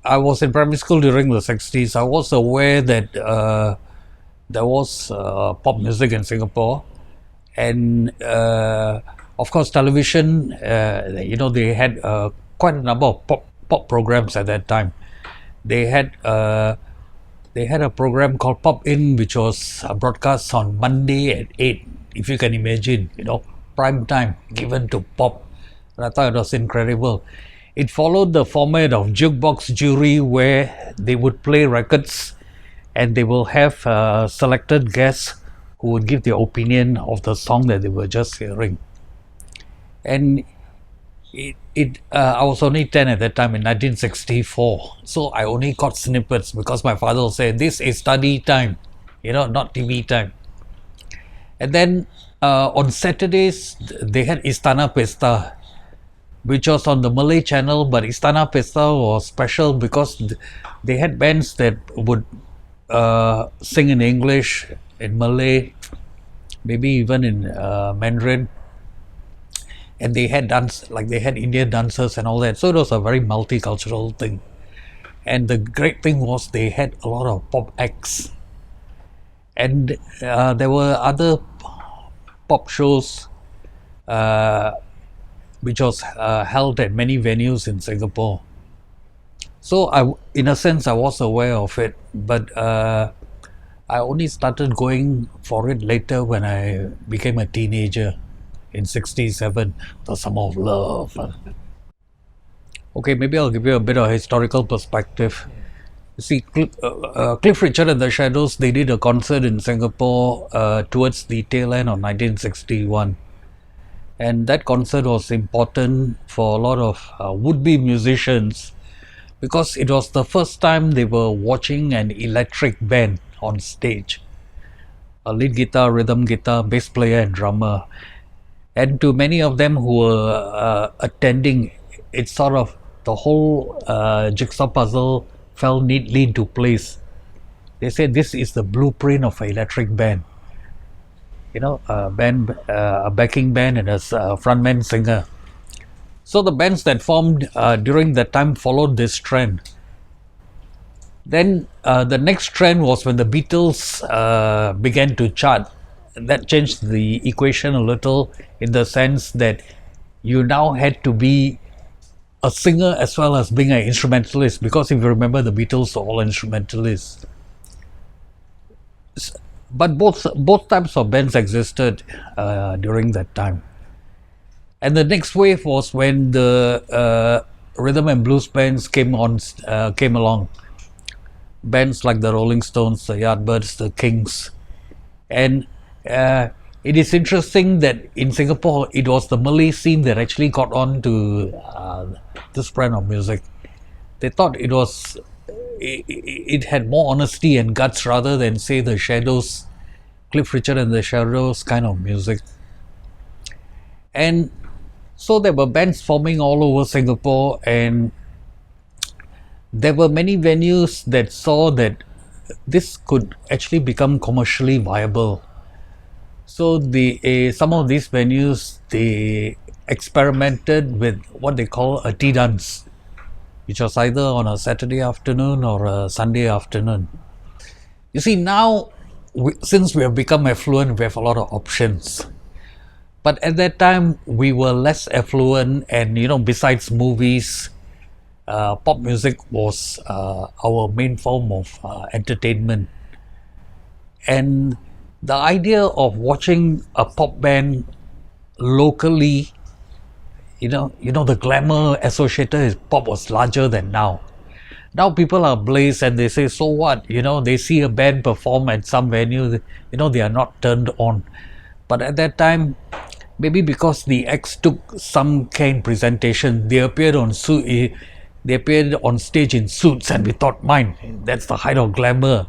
I was in primary school during the 60s. I was aware that there was pop music in Singapore, and of course television. They had quite a number of pop programs at that time. They had a program called Pop In, which was broadcast on Monday at 8. If you can imagine, prime time given to pop. And I thought it was incredible. It followed the format of jukebox jury, where they would play records and they will have selected guests who would give their opinion of the song that they were just hearing. And I was only 10 at that time in 1964, so I only got snippets because my father said this is study time, not TV time. And then on Saturdays they had Istana Pesta, which was on the Malay channel, but Istana Pesta was special because they had bands that would sing in English, in Malay, maybe even in Mandarin. And they had they had Indian dancers and all that. So it was a very multicultural thing. And the great thing was they had a lot of pop acts. And there were other pop shows which was held at many venues in Singapore. So in a sense, I was aware of it, but I only started going for it later when I became a teenager in 67, the Summer of Love. Okay, maybe I'll give you a bit of historical perspective. You see, Cliff Richard and the Shadows, they did a concert in Singapore towards the tail end of 1961. And that concert was important for a lot of would-be musicians because it was the first time they were watching an electric band on stage. A lead guitar, rhythm guitar, bass player and drummer. And to many of them who were attending, it's sort of the whole jigsaw puzzle fell neatly into place. They said this is the blueprint of an electric band. A backing band and a frontman singer. So the bands that formed during that time followed this trend. Then the next trend was when the Beatles began to chart. That changed the equation a little in the sense that you now had to be a singer as well as being an instrumentalist, because if you remember, the Beatles were all instrumentalists. But both types of bands existed during that time. And the next wave was when the rhythm and blues bands came along. Bands like the Rolling Stones, the Yardbirds, the Kings. And it is interesting that in Singapore, it was the Malay scene that actually got on to this brand of music. They thought it had more honesty and guts rather than, say, the Shadows, Cliff Richard and the Shadows kind of music. And so there were bands forming all over Singapore, and there were many venues that saw that this could actually become commercially viable. So some of these venues, they experimented with what they call a tea dance, which was either on a Saturday afternoon or a Sunday afternoon. You see, now, since we have become affluent, we have a lot of options. But at that time, we were less affluent, and besides movies, pop music was our main form of entertainment. And the idea of watching a pop band locally, the glamour associated with pop was larger than now. Now people are blazed and they say, so what? They see a band perform at some venue, they are not turned on. But at that time, maybe because the acts took some kind presentation, they appeared on stage in suits, and we thought, mine, that's the height of glamour.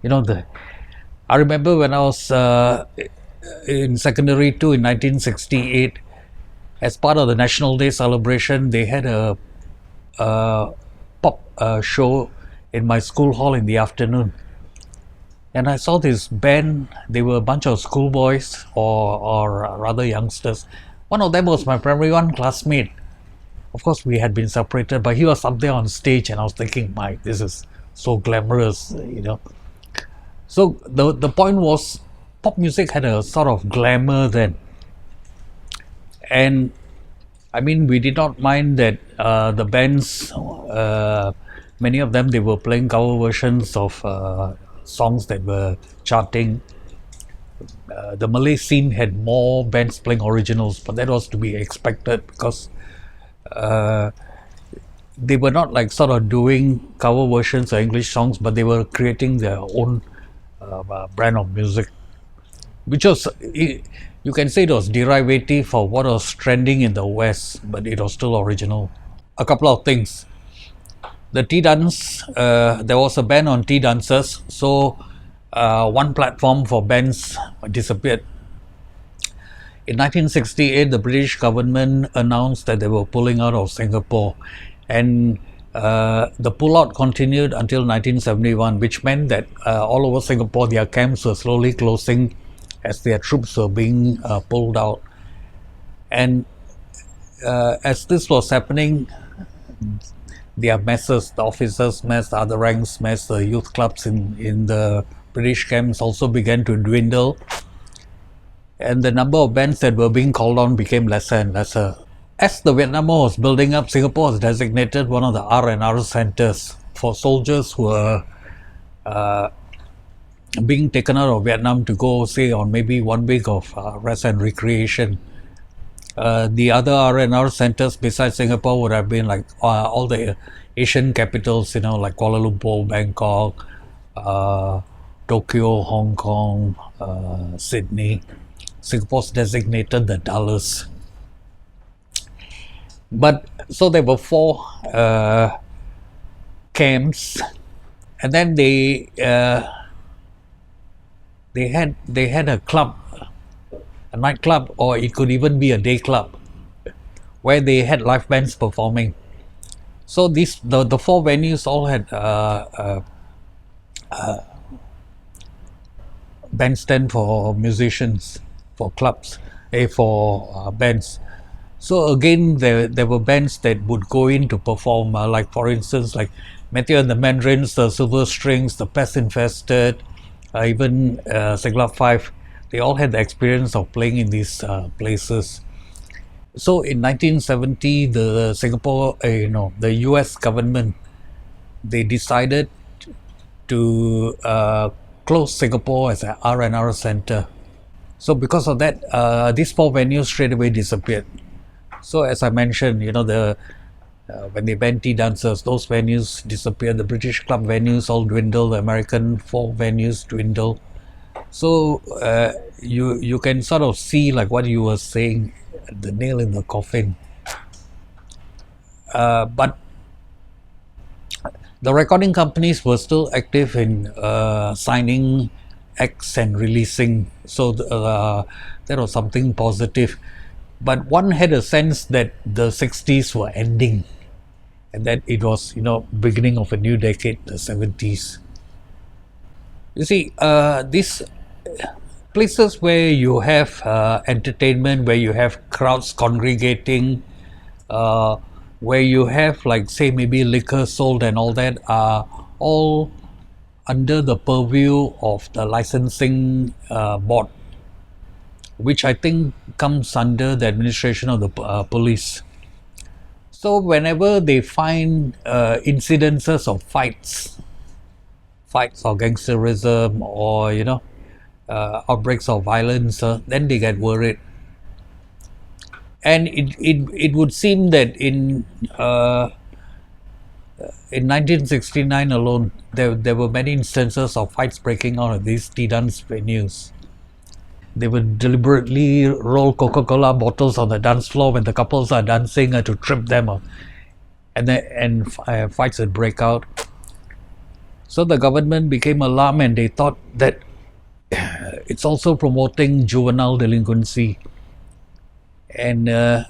I remember when I was in secondary 2 in 1968, as part of the National Day celebration, they had a pop show in my school hall in the afternoon. And I saw this band. They were a bunch of schoolboys or rather youngsters. One of them was my primary 1 classmate. Of course, we had been separated, but he was up there on stage, and I was thinking, "My, this is so glamorous," you know. So the point was, pop music had a sort of glamour then, and I mean, we did not mind that the bands, many of them, they were playing cover versions of songs that were charting. The Malay scene had more bands playing originals, but that was to be expected because uh, they were not like sort of doing cover versions of English songs, but they were creating their own brand of music, which was, you can say, it was derivative of what was trending in the West, but it was still original. A couple of things. The Tea Dance, there was a ban on tea dances, so one platform for bands disappeared. In 1968, the British government announced that they were pulling out of Singapore, and the pullout continued until 1971, which meant that all over Singapore their camps were slowly closing as their troops were being pulled out. And as this was happening, their messes, the officers' mess, the other ranks' mess, the youth clubs in the British camps also began to dwindle, and the number of bands that were being called on became lesser and lesser. As the Vietnam War was building up, Singapore was designated one of the R&R centers for soldiers who were being taken out of Vietnam to go, say, on maybe 1 week of rest and recreation. The other R&R centers besides Singapore would have been like all the Asian capitals, you know, like Kuala Lumpur, Bangkok, Tokyo, Hong Kong, Sydney. Singapore's designated the Dallas. But so there were 4 camps, and then they had a club, a nightclub, or it could even be a day club, where they had live bands performing. So the 4 venues all had bandstand for musicians, for clubs, for bands. So again, there were bands that would go in to perform, like for instance, like Matthew and the Mandarins, the Silver Strings, the Pest Infested, even Sigla 5. They all had the experience of playing in these places. So in 1970, the the US government, they decided to close Singapore as an R&R center. So because of that, these 4 venues straight away disappeared. So as I mentioned, you know, when they banned tea dancers, those venues disappeared. The British club venues all dwindled. The American 4 venues dwindled. So you can sort of see, like what you were saying, the nail in the coffin. But the recording companies were still active in signing acts and releasing. So that was something positive. But one had a sense that the 60s were ending, and that it was, you know, beginning of a new decade, the 70s. You see, these places where you have entertainment, where you have crowds congregating, where you have, like, say, maybe liquor sold and all that, are all under the purview of the licensing board, which I think comes under the administration of the police. So whenever they find incidences of fights or gangsterism, or, you know, outbreaks of violence, then they get worried. And it would seem that in 1969 alone, there were many instances of fights breaking out at these tea dance venues. They would deliberately roll Coca-Cola bottles on the dance floor when the couples are dancing to trip them, and fights would break out. So the government became alarmed, and they thought that it's also promoting juvenile delinquency, and that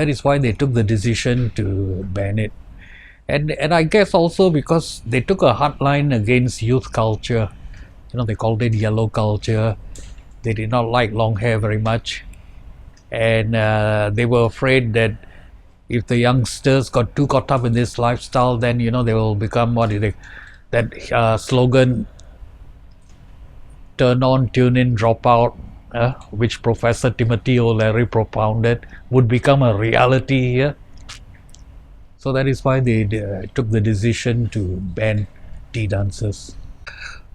is why they took the decision to ban it. And I guess also because they took a hard line against youth culture. You know, they called it yellow culture. They did not like long hair very much, and they were afraid that if the youngsters got too caught up in this lifestyle, then they will become that slogan, turn on, tune in, drop out, which Professor Timothy O'Leary propounded, would become a reality here. So that is why they took the decision to ban tea dances.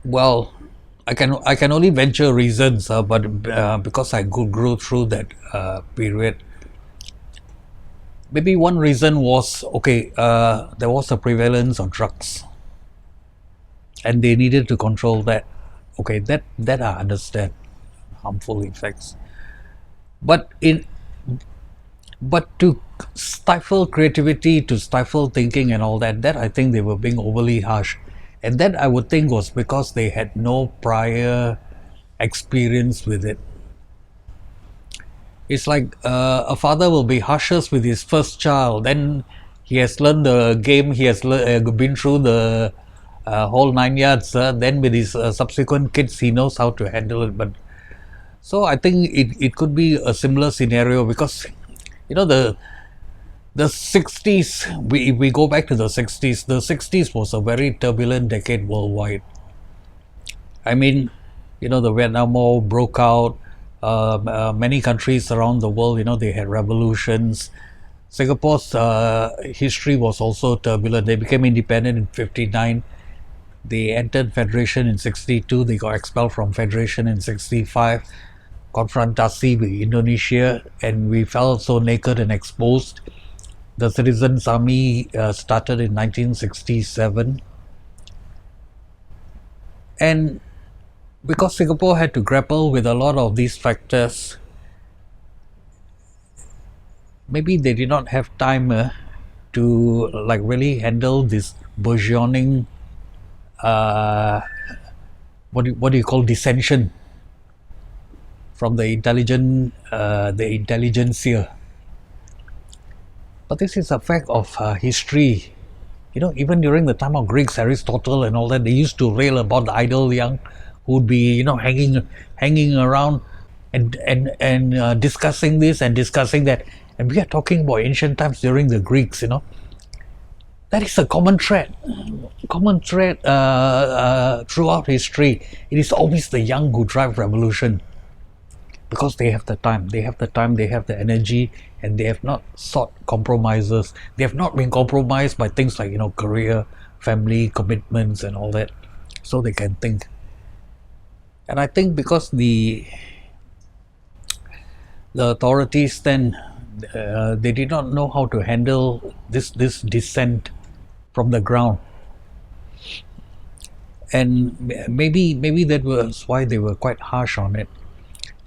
Well, I can only venture reasons, but because I grew through that period. Maybe one reason was, there was a prevalence of drugs, and they needed to control that. Okay, that I understand, harmful effects, but to stifle creativity, to stifle thinking and all that I think they were being overly harsh, and that I would think was because they had no prior experience with it. It's like a father will be harshest with his first child, then he has learned the game, he has been through the whole 9 yards, then with his subsequent kids he knows how to handle it. But so I think it could be a similar scenario, because the 60s, we go back to the 60s. The 60s was a very turbulent decade worldwide. I mean, the Vietnam War broke out. Many countries around the world, they had revolutions. Singapore's history was also turbulent. They became independent in 59. They entered Federation in 62. They got expelled from Federation in 65. Confrontasi with Indonesia, and we felt so naked and exposed. The Citizens Army started in 1967. And because Singapore had to grapple with a lot of these factors, maybe they did not have time to really handle this burgeoning what do you call dissension from the intelligentsia. But this is a fact of history. Even during the time of Greeks, Aristotle and all that, they used to rail about the idle young who would be hanging around and discussing this and discussing that. And we are talking about ancient times during the Greeks. That is a common thread throughout history. It is always the young who drive revolution, because they have the time, they have the energy, and they have not sought compromises. They have not been compromised by things like career, family, commitments and all that, so they can think. And I think because the authorities then they did not know how to handle this dissent from the ground, and maybe that was why they were quite harsh on it.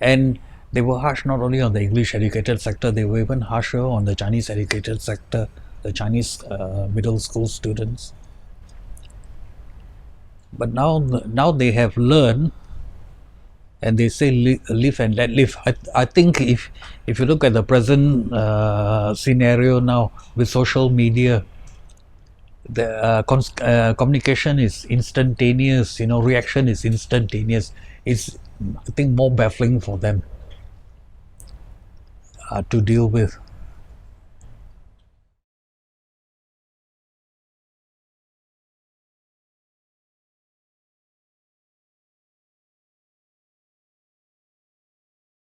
And they were harsh not only on the English educated sector, they were even harsher on the Chinese educated sector, the Chinese middle school students. But now they have learned, and they say live and let live. I think if you look at the present scenario now with social media, the communication is instantaneous, reaction is instantaneous. It's, I think, more baffling for them to deal with.